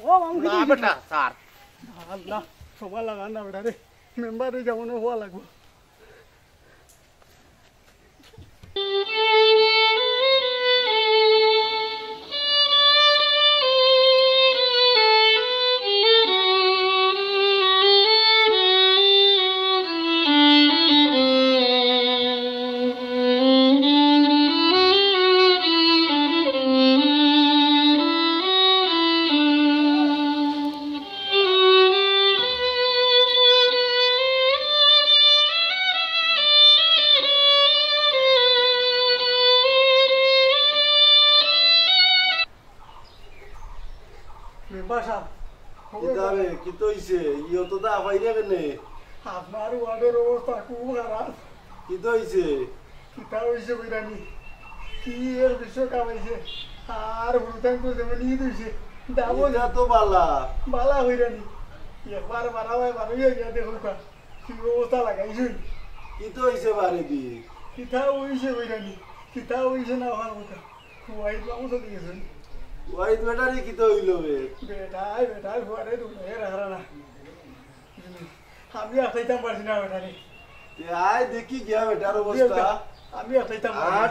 ও মামু না বেটা স্যার আল্লাহ সবার লাগান না বেটা রে মেম্বারে যেমন হওয়া লাগবো আপনার ওয়ার্ডের অবস্থা খুব খারাপ কি তো হইছে কিতা হয়েছে বিরানি কি এর বিশ্বকাপ হয়েছে আর ভুলতাম তো যেমন ঈদ হয়েছে দাবো এটা তো বালা বালা হইরানি একবার বাড়াবাই বাড়াইয়া গিয়া দেখুন কি অবস্থা লাগাইছুন কি তো হইছে বারে দি কিতা হয়েছে বিরানি কিতা হয়েছে না হওয়ার কথা খুয়াই বাবু চলে গেছেন ওয়াইদ বেটারি কি তো হইল বে বেটাই ঘরে ঢুকে রাখা না আমি আসাইতাম পারছি না বেটারে আয় দেখি গিয়া বেটার অবস্থা আমি আসাইতাম আর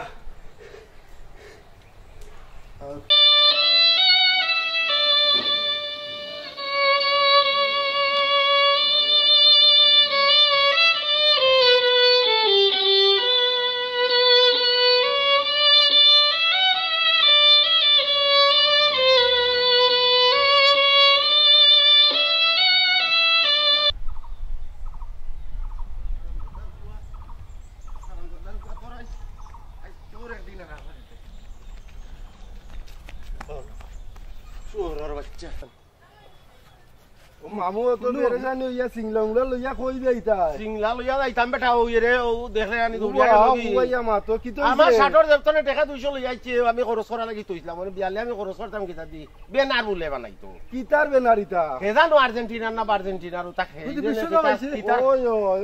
মামু তো মেরে জানি ইয়া সিংলাংলা লইয়া কই দেইতা সিংলা লইয়া যাইতাম বেটা ওই রে ও দেখলে আনি দৌড়িয়া ওইয়া মা তো কি তো আমার শার্টর দেবতনে টাকা 200 লইয়া আইছে আমি খরচ করা লাগি তইছিলাম মানে বিয়ালে আমি খরচ করতাম কিতা দি বেনার বলে বানাইতো কিতার বেনারিতা কে জানো আর্জেন্টিনা না আর্জেন্টিনার তা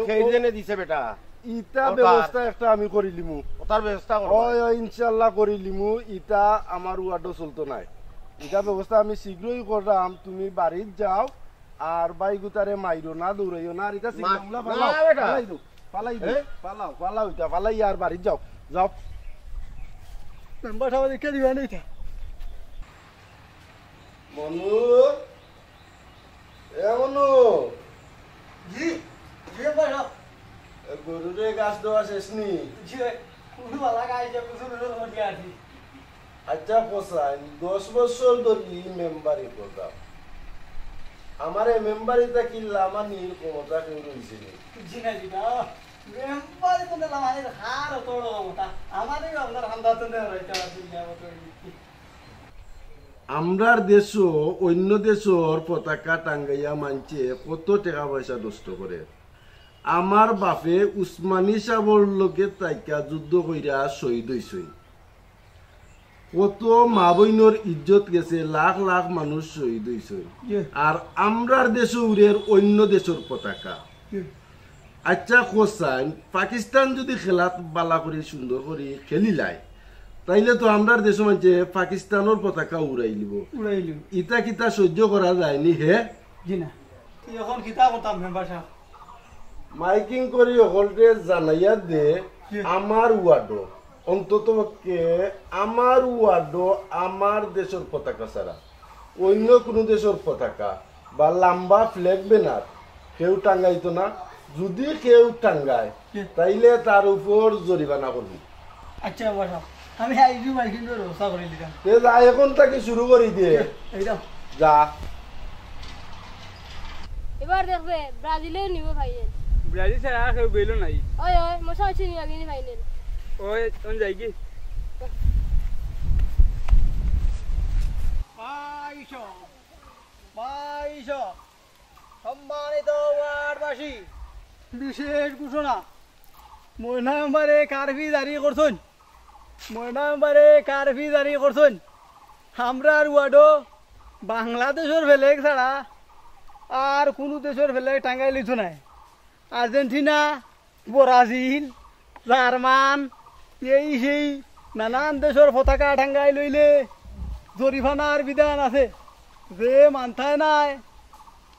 খেইজেনে দিছে বেটা ইটা ব্যবস্থা একটা আমি করিলিমু ওটার ব্যবস্থা করব ওই ইনশাআল্লাহ করিলিমু ইটা আমার ওয়ার্ড চলতো নাই ইটা ব্যবস্থা আমি শীঘ্রই করলাম তুমি বাড়িত যাও আর বাইগুতারে মাইরো না দৌড়াইও না আর এটা সিংলা পালাও ইটা পালাই আর বাড়িত যাও যাও মেম্বার সাহেব দেখে দিবা নেই মনু এ মনু জি জি মেম্বার সাহেব গরুরে গাছ দেওয়া শেষ নি জি কোনো বালা গাই যে কিছু মধ্যে আছি আচ্ছা পোসাইন 10 বছর ধরে মেম্বারি করতাম আমার মেম্বারিটা কিল্লা আমার নীল ক্ষমতা কেউ রয়েছে জি না জি না মেম্বারি তো না মানে হার তোড়ো মতা আমারই আপনার হামদা তো না রাইতা দিলা মতো আমরার দেশও অন্য দেশের পতাকা টাঙ্গাইয়া মানছে কত টাকা পয়সা নষ্ট করে আমার বাপে উসমানী সাহর লোকে তাইকা যুদ্ধ কইরা শহীদ হইছে কত মা বইনর ইজ্জত গেছে লাখ লাখ মানুষ শহীদ হইছে আর আমরার দেশে উড়ের অন্য দেশের পতাকা আচ্ছা কোসাইন পাকিস্তান যদি খেলাত বালা করে সুন্দর করে খেলিলাই তাইলে তো আমরার দেশ মানছে পাকিস্তানের পতাকা উড়াইলিব ইটা কিতা সহ্য করা যায়নি হে জি না এখন কিতা করতাম মেম্বার সাহেব মাইকিং করি হলটে জানাইয়া দে আমার ওয়ার্ড অন্তত আমার ওয়ার্ড আমার দেশের পতাকা ছাড়া অন্য কোনো দেশের পতাকা বা লম্বা ফ্ল্যাগ ব্যানার কেউ টাঙ্গাইতো না যদি কেউ টাঙ্গায় তাইলে তার উপর জরিমানা করবি আচ্ছা বাবা আমি আইজু মাইকিং এর ব্যবস্থা করে দিলাম যা এখন থেকে শুরু করি দিয়ে এইটা যা এবার দেখবে ব্রাজিলেও নিব ফাইনাল ব্রাজিল ছাড়া আর কেউ বেলো নাই ওই ওই মশা আছে নি আগে ফাইনাল ওই কোন যাই কি বাইশো সম্মানিত ওয়ার্ডবাসী বিশেষ ঘোষণা মহিনা মেম্বারে কারফি জারি করছেন মহিনা মেম্বারে কারফি জারি করছেন আমরার ওয়ার্ডও বাংলাদেশের ফেলেক ছাড়া আর কোনো দেশের ফেলেক টাঙ্গাই লিছ নাই আর্জেন্টিনা ব্রাজিল জার্মান এই সেই নানান দেশের পতাকা টাঙ্গাই লইলে জরিমানার বিধান আছে যে মানথায় নাই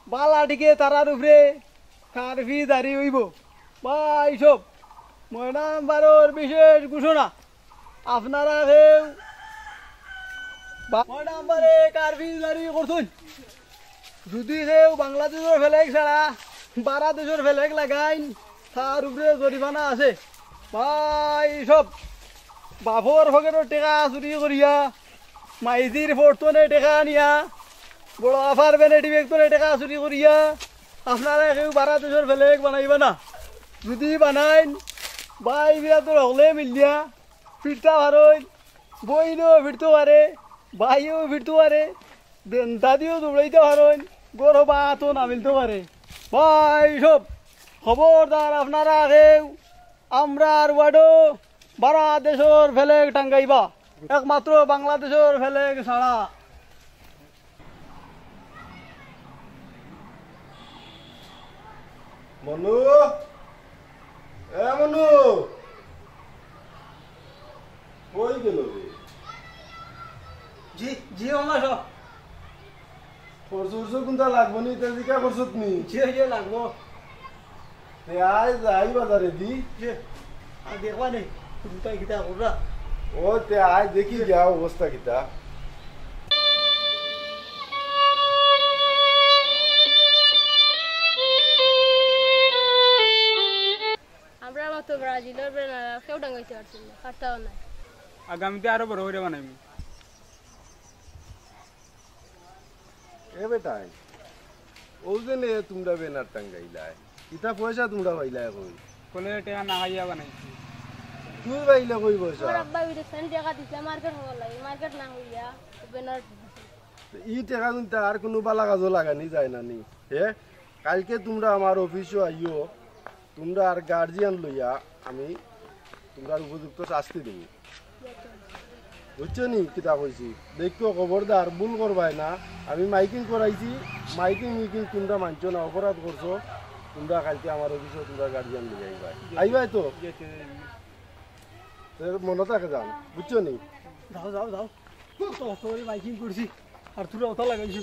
বালা টিকে তারার উপরে কারফি দাঁড়ি হইব বা এইসব ময়নাম বারোর বিশেষ ঘোষণা আপনারা কেউ ময়নাম বারে কারফি দাঁড়ি করছুন যদি কেউ বাংলাদেশের ফেলেক ছাড়া বাংলাদেশের ফেলেক লাগাইন তার উপরে জরিমানা আছে ভাই সব বাপর ফকেটের টেকা চুরি করিয়া মাইজির ফোরতনে টেকা আনিয়া বড় আফার বেনেটি বেগতনে টেকা চুরি করিয়া আপনারা কেউ বাংলাদেশের ফেলেক বানাইবা না যদি বানাইন ভাই বিরাতর হলে মিলিয়া ফিরতে পারেন বইনও ফিরতে পারে ভাইও ফিরতে পারে দাদিও দৌড়াইতে পারেন গরো বাতো না মিলতে পারে ভাই সব খবরদার আপনারা কেউ আমরা আর ওয়ার্ডও বাংলাদেশের ফেলেক টাঙ্গাইবা একমাত্র বাংলাদেশের ফেলেক ছাড়া মনু এ মনু কই গেল রে জি জি আমার সব খরচ কোনটা লাগবো নি তে জিকা করছত নি জি জি লাগবো তে আই যাই বাজারে দি জি আর দেখবা নেই দুটাই কিতা কররা ও তে আই দেখি যা অবস্থা কিতা আমরা মতো ব্রাজিলের বেনারা কেউ ডাঙ্গাইতে পারছি না পারতাও না আগামীতে আরো বড় করে বানাইবো এ বেটাই ও যে নে তোমরা বেনার টাঙ্গাইলাই কিতা পয়সা তোমরা পাইলাই কই কলে টেকা না খাইয়া বানাইছি তুই পাইলে কই পয়সা আমার আব্বা বিদেশে টাকা দিছে মার্কেট হওয়ার লাগে মার্কেট না হইয়া বেনার ই টাকা কিন্তু আর কোনো বালা কাজও লাগানি যায় না নি হে কালকে তোমরা আমার অফিসে আইও তোমরা আর গার্জিয়ান লইয়া আমি তোমরা উপযুক্ত শাস্তি দিব বুঝছো নি কিতা কইছি দেখো খবরদার ভুল করবাই না আমি মাইকিং করাইছি মাইকিং মিকিং তোমরা মানছো না অপরাধ করছো তোমরা কালকে আমার অফিসে তোমরা গার্জিয়ান লইয়া আইবাই তো মনে থাকে যান বুঝছো নি যাও যাও যাও তো সরি মাইকিং করছি আর তোরা ওটা লাগাইছি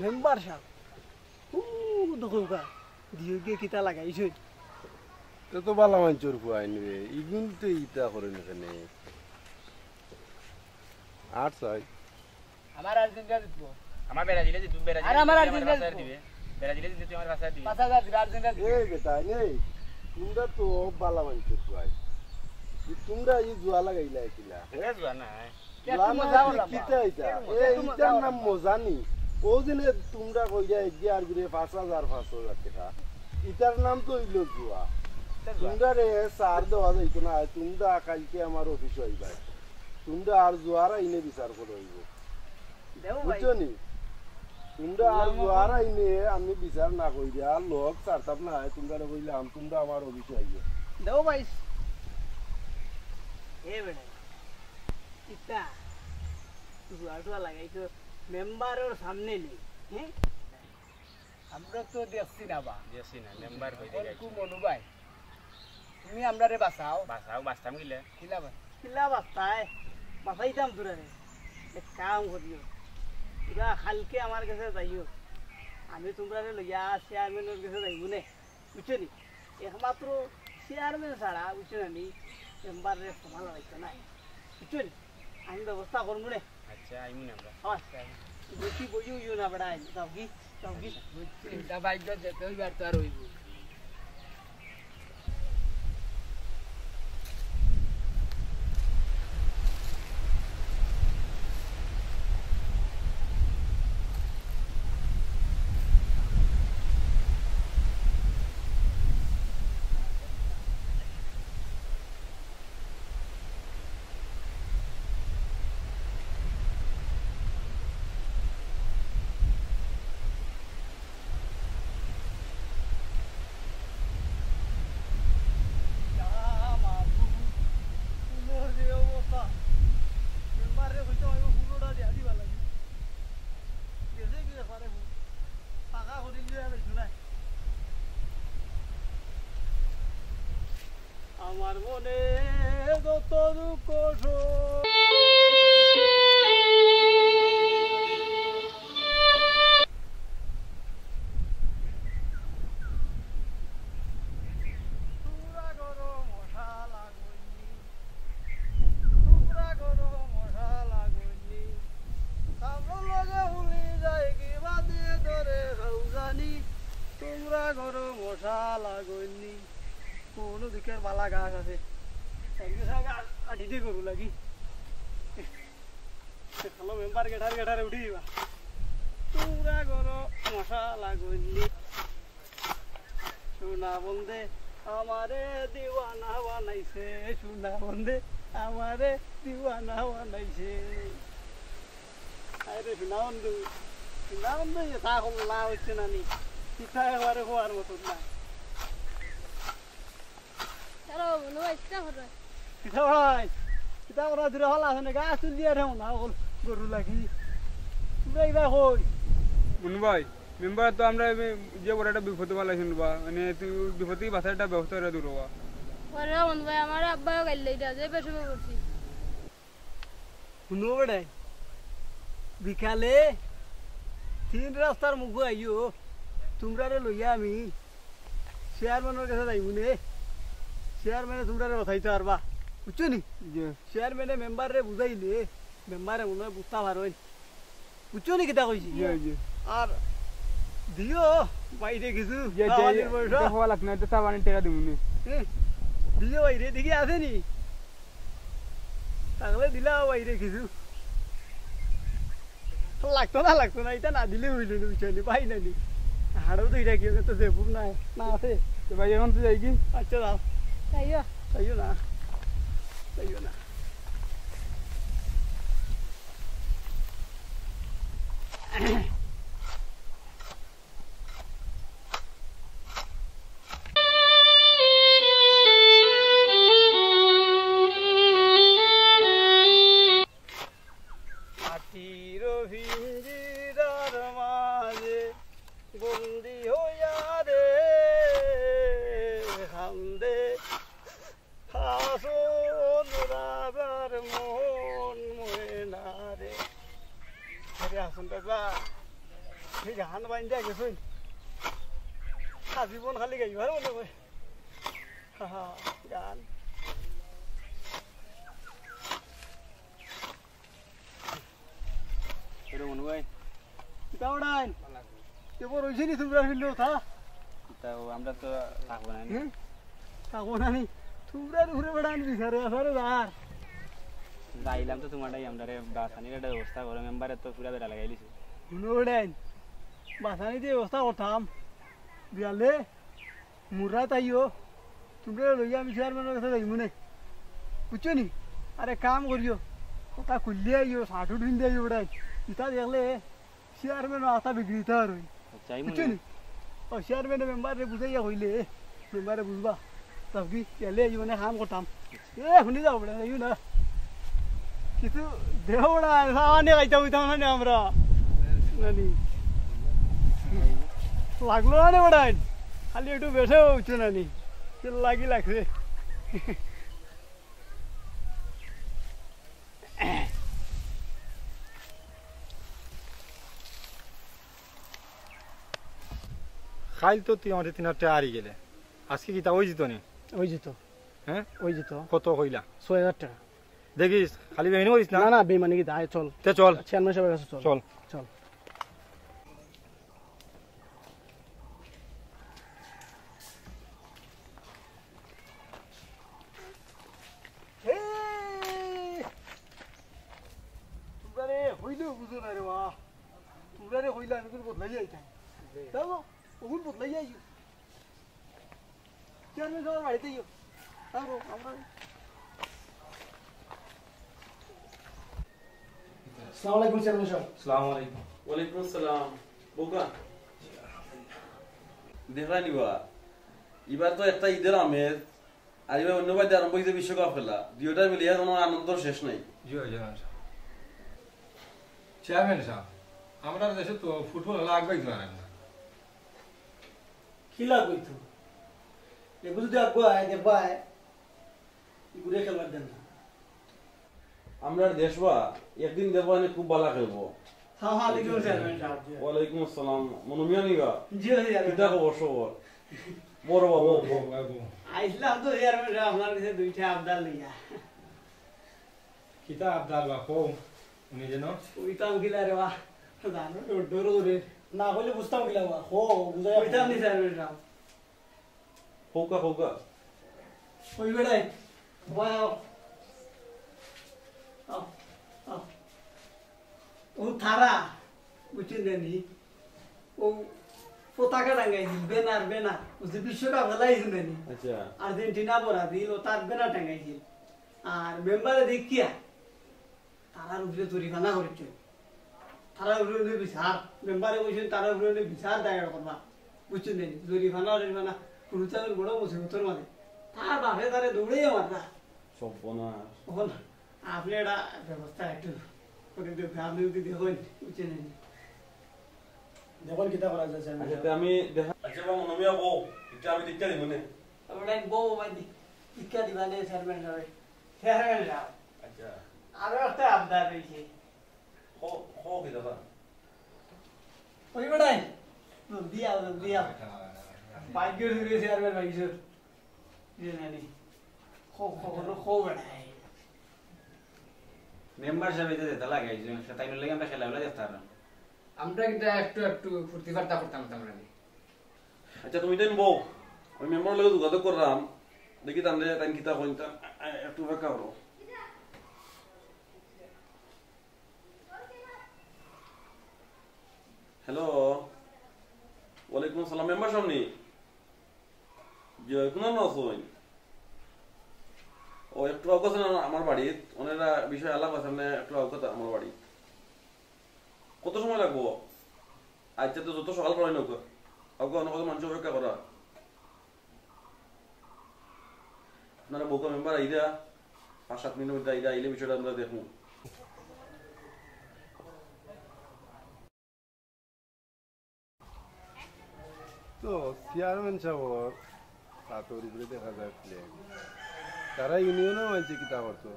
মেম্বার সাহেব দেখোকা দিওকে কিতা লাগাইছে তো বালা মাঞ্চর ফুয়াই নিবে ইগুন তো ইটা করে এখানে আট ছয় আমার আর্জেন্টিনা জিতবো আমার বেড়া দিলে তুমি বেড়া আর আমার আর্জেন্টিনা দিবে বেড়া দিলে তুমি আমার ভাষা দিবে 5000 দিবে আর্জেন্টিনা এ বেটা নেই তোমরা তো বালা মাঞ্চর ফুয়াই তোমরা এই জুয়া লাগাইলা কিলা এ জুয়া না জুয়া না কিতা এটা এইটার নাম মজানি ও দিনে তোমরা কইরা এগিয়ে আর ঘুরে 5000 টাকা ইটার নাম তো হইল জুয়া তোমরা রে সার দেওয়া যাইতো না তোমরা কালকে আমার অফিস হইবা তোমরা আর জুয়ার আইনে বিচার করে হইব বুঝছো নি তোমরা আর জুয়ার আইনে আমি বিচার না কইরা লোক সারতাম না তোমরা কইলাম তোমরা আমার অফিস হইবে দেও ভাই এ বেটা ইতা জুয়া লাগাইছো মেম্বারের সামনে নেই হ্যাঁ আমরা তো দেখছি না বা জেসি না মেম্বার হইতে গেছে কু মনু ভাই তুমি আমরারে বাঁচাও বাসাও বাসতাম গিলে কিলা বাস্তায় বাঁচাইতাম তোরা রে এক কাম করিও তোরা কালকে আমার কাছে যাইও আমি তোমরা লইয়া চেয়ারম্যানের কাছে যাইব নে বুঝছো নি একমাত্র চেয়ারম্যান ছাড়া বুঝছো না নি মেম্বারে সমাল হইতো না বুঝছো নি আমি ব্যবস্থা করবো নে আচ্ছা আইমু না আমরা আচ্ছা বেশি বইও না বেড়াই সবকি চিন্তা বাইক যেতে হইবে আর তো আর হইব আমার মনে যত দুঃখ কোনো দিকের বালা গাছ আছে আঠিতে করু লাগি হ্যালো মেম্বার গেটারে উঠি দিবা তোমরা করো মশা লাগনি সোনা বন্ধে আমারে দিওয়ানা বানাইছে সোনা বন্ধে আমারে দিওয়ানা বানাইছে আরে সোনা বন্ধু তা হল্লা হচ্ছে না নি পিঠা এবারে হওয়ার মতন না চলো বন্ধু ইচ্ছা করে পিঠা ভাই পিঠা করা দূরে হল আছে না গাছ তুল দিয়ে রেও না হল গরু লাগি তোমরা এবার হই মুন ভাই মেম্বার তো আমরা যে বড় একটা বিপদ পালাইছেন বা মানে তুই বিপদ থেকে বাঁচার একটা ব্যবস্থা করে দূর হওয়া ওরে বন্ধু ভাই আমার আব্বাও গাইলে এটা যে বেশি করছি শুনো বেড়াই বিকালে 3 রাস্তার মুখ আইও তোমরা লইয়া আমি চেয়ারম্যানের কাছে যাইব নে চেয়ারম্যানে তোমরা কথাইতে পারবা বুঝছো নি চেয়ারম্যানে মেম্বারে বুঝাইলে মেম্বারে মনে হয় বুঝতে পারবেন বুঝছো নি কিতা কইছি আর দিও বাইরে কিছু হওয়া লাগছে না তো সাবানের টাকা দিব নি দিও বাইরে দেখি আছে নি তাহলে দিলা বাইরে কিছু লাগতো না এটা না দিলে হইল না বুঝলি পাই না নি হাড়ও তো এটা কি তো দেবুক নাই না আছে তো ভাই এখন তো যাই কি আচ্ছা দাও তাইও তাইও না বন্দি হইয়া রে হামদে হাসন রাজার মন ময়না রে আরে আসুন দাদা ঠিক গান বাইন্দা গেছুন আজীবন খালি গাইবার মনে হয় গান মনু ভাই দাওড়ান এবার রয়েছে নি তোমরা ফিরলেও থা তাও আমরা তো থাকবো না থাকবো না নি তোমরা ঘুরে বেড়ান বিচারে আসারে যার যাইলাম তো তোমারটাই আমরা বাসানির একটা ব্যবস্থা করো মেম্বারের তো পুরা বেড়া লাগাইলিছি শুনো বেড়াইন বাসানি দিয়ে ব্যবস্থা করতাম বিয়ালে মুরা তাইও তোমরা লইয়া আমি চেয়ারম্যানের কাছে যাইব নে বুঝছো নি আরে কাম করিও ওটা খুললে আইও শার্ট উঠিন দিয়ে আইও বেড়াই ইটা দেখলে চেয়ারম্যানের আশা বিক্রিতে আর বুঝছো নি ও চেয়ারম্যানের মেম্বারে বুঝাইয়া হইলে মেম্বারে বুঝবা সব কি গেলে আইও মানে কাম করতাম শুনি যাও বেড়া আইও না কিছু দেহ বেড়া সামান্য খাইতে হইতাম না আমরা নানি লাগলো না বেড়াই খালি একটু বেশি হচ্ছে নানি লাগি লাগছে খাইল তো তুই আমাদের 3,000 হারিয়ে গেলে আজকে কি তা ওই যেত নি ওই যেত হ্যাঁ ওই যেত কত কইলা 6,000 টাকা দেখিস খালি বেহিনী করিস না না না বেমানি কি দায় চল তে চল চেয়ারম্যান সাহেবের কাছে চল চল চল তোমরা হইলেও বুঝো না রে বা তোমরা হইলে আমি কিন্তু বদলাই যাইতাম দেখো ওগুন বদলাই যাই চেয়ারম্যান সাহেবের বাড়িতে যাও আমরা আসসালামু আলাইকুম চেয়ারম্যান সাহেব আসসালামু আলাইকুম ওয়ালাইকুম আসসালাম বোকা দেখা নিবা এবার তো একটা ঈদের আমেজ আর এবার অন্যবার আরম্ভ হয়েছে বিশ্বকাপ খেলা দুইটা মিলিয়ে কোনো আনন্দ শেষ নাই জি চেয়ারম্যান সাহেব আমরা দেশে তো ফুটবল খেলা আগে পাইতে পারেন না কি লাগবে তো এগুলো যদি আগুয়ায় দেখবায় ঘুরে খেলবার দেন না। আমরা দেশবা একদিন দেখবো খুব ভালো খেলবো। সালাম আলাইকুম চেয়ারম্যান সাহেব। ওয়ালাইকুম আসসালাম। মনুমিয়া নিগা জি চেয়ারম্যান। কিতা খবর সবর? বড় বাবু আইসলাম তো চেয়ারম্যান সাহেব আপনার কাছে দুইটা আবদার লইয়া। কিতা আবদার বা কও উনি যেন ওইতাম গিলা রে বা জানো ডর করে না হইলে বুঝতাম গিলা বা হো বুঝাই ওইতাম নি চেয়ারম্যান সাহেব। হৌকা হৌকা ওই বেড়াই বাও ও থারা বুঝছেন জানি ও পতাকা টাঙ্গাইছিল বেনার বেনার বুঝছি বিশ্বকাপ খেলাইছিল জানি আচ্ছা আর্জেন্টিনা বরাজিল ও তার বেনার টাঙ্গাইছিল আর মেম্বারে দেখিয়া তারার উপরে জরিমানা করেছে তারার উপরে বিচার মেম্বারে বলছেন তারার উপরে বিচার দায়ের করবা বুঝছেন জানি জরিমানা পুরুষের বড় মুসিবতর মাঝে তার বাপে তারে দৌড়ে মারবা সব বনা তখন আপনি এটা ব্যবস্থা একটু করে দেখবেন আপনি যদি দেখেন বুঝছেন দেখুন কিতা করা যাচ্ছে আচ্ছা আমি দেখা আচ্ছা বাবু মনুমিয়া বউ এটা আমি দিকটা দিব না আমরা বউ বাদি শিক্ষা দিবা নে চেয়ারম্যান সাহেব চেয়ারম্যান সাহেব আচ্ছা আরো একটা আবদার রয়েছে হো হো কিতা ওই বেটাই দিয়া ভাগ্য ধরে চেয়ারম্যান ভাইসর জানি খো বেটাই মেম্বার সাহেব এটা দিতে লাগে তাই লাগে আমরা খেলাগুলো দেখতে পারলাম। আমরা কিন্তু একটু ফুর্তি ফার্তা করতাম আমরা। আচ্ছা তুমি দেন বউ আমি মেম্বার লগে যোগাযোগ করলাম দেখি তাহলে তাই কিতা কইন তা একটু অপেক্ষা করো। হ্যালো ওয়ালাইকুম আসসালাম মেম্বার সামনে যে কোন আছেন? ও একটু অবকাশ আমার বাড়িত ওনারা বিষয় আলাপ আছে একটু অবকাশ আমার বাড়িত কত সময় লাগবো? আচ্ছা তো যত সকাল করাই নৌকা অজ্ঞ অন্য কত মানুষ অপেক্ষা করা আপনারা বউকা মেম্বার আইরা 5-7 মিনিট আইরা আইলে বিষয়টা আমরা দেখুন। তো চেয়ারম্যান সাহেব তাতর উপরে দেখা যায় ফ্ল্যাগ তারা ইউনিয়নও মানছে কিতা করতো।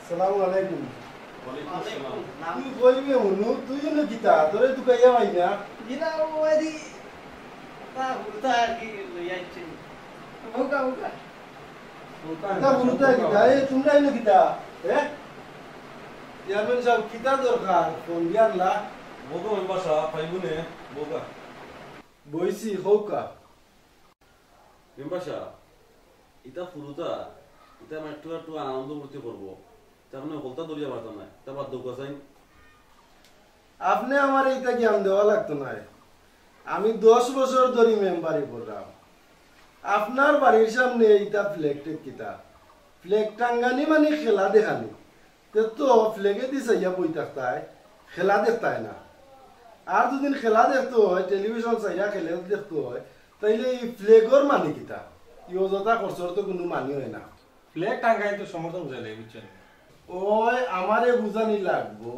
সালামু আলাইকুম। তুই কইবে হনু তুই ন কিতা তোরে তুই কাইয়া ভাই না গিরা ওদি তা হুতা কি লইয়াছে ওকা কিতা বলতা কিতা এ তোমরা ন কিতা চেয়ারম্যান সাহেব কিতা দরকার ফোন দিয়ারলা বউকা মেম্বার সাহেব পাইবুনে বউকা বইছি হৌকা মেম্বার সাহেব এটা ফুরুতা এটা আমি একটু একটু আনন্দ করতে করবো তখন হলতা দলিয়া পারতাম না তা বাদ দৌকা চাই। আপনি আমার এইটা জ্ঞান দেওয়া লাগতো না। আমি 10 বছর ধরে মেম্বারি করলাম। আপনার বাড়ির সামনে এইটা ফ্ল্যাগ কিতা ফ্ল্যাগ টাঙ্গানি মানে খেলা দেখানি তো ফ্ল্যাগে দিছে ইয়া বই থাকতায় খেলা দেখতায় না। আর দুদিন খেলা দেখতে হয় টেলিভিশন চাইয়া খেলে দেখতে হয় তাইলে এই ফ্ল্যাগর মানে কিতা ইয়জতা খরচর তো কোনো মানি হয় না। ফ্ল্যাগ টাঙ্গাই তো সমর্থন বুঝাইলে বুঝছেন। ওই আমারে বুঝানি লাগবো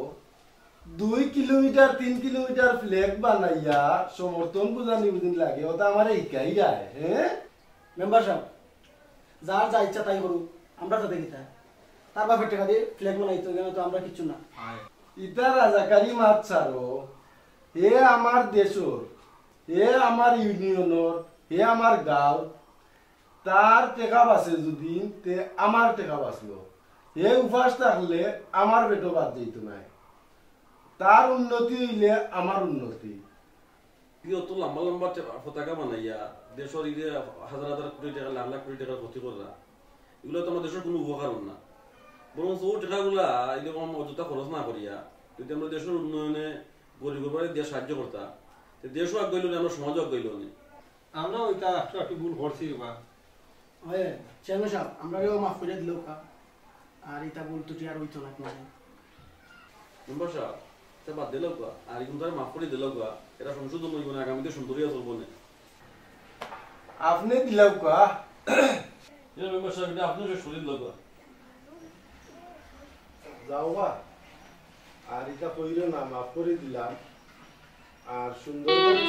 2 কিলোমিটার 3 কিলোমিটার ফ্ল্যাগ বানাইয়া সমর্থন বুঝানি বুঝিন লাগে ওটা আমারে শিখাই যায়। হ্যাঁ মেম্বার সাহেব যার যা ইচ্ছা তাই করুক আমরা তো দেখি তার বাপের টাকা দিয়ে ফ্ল্যাগ বানাইতো কেন তো আমরা কিছু না। ইটা রাজাকারি মাত ছাড়ো হে আমার দেশর হে আমার ইউনিয়নর হে আমার গাঁও তার টেকা বাঁচে যদি তে আমার টেকা বাঁচলো হে উপাস থাকলে আমার পেটো বাদ যেত নাই তার উন্নতি হইলে আমার উন্নতি। অত লম্বা লম্বা পতাকা বানাইয়া দেশের ইয়ে 1000 কোটি টাকা লাখ লাখ কোটি টাকার ক্ষতি করা এগুলো তো আমার দেশের কোনো উপকার না বরং ও টাকাগুলা এরকম অযথা খরচ না করিয়া যদি আমরা দেশের উন্নয়নে গরিবের বাড়ি দিয়ে সাহায্য করতাম দেশও আগ গইল না আমরা সমাজও আগ গইল না। আমরা ওইটা একটু ভুল করছি বা হ্যাঁ চেয়ারম্যান সাহেব আমরা মাফ করে দিল আর এটা বলতো আর হইতো না মানে মেম্বার সাহেব তা বাদ দিল আর এখন তার মাফ করে দিল এটা সংশোধন হইব না আগামীতে সুন্দরিয়া চলবো না। আপনি দিলাম কা মেম্বার সাহেব এটা আপনার শরীর লগা যাও বা আর এটা কইল না মাফ করে দিলাম আর সুন্দর করে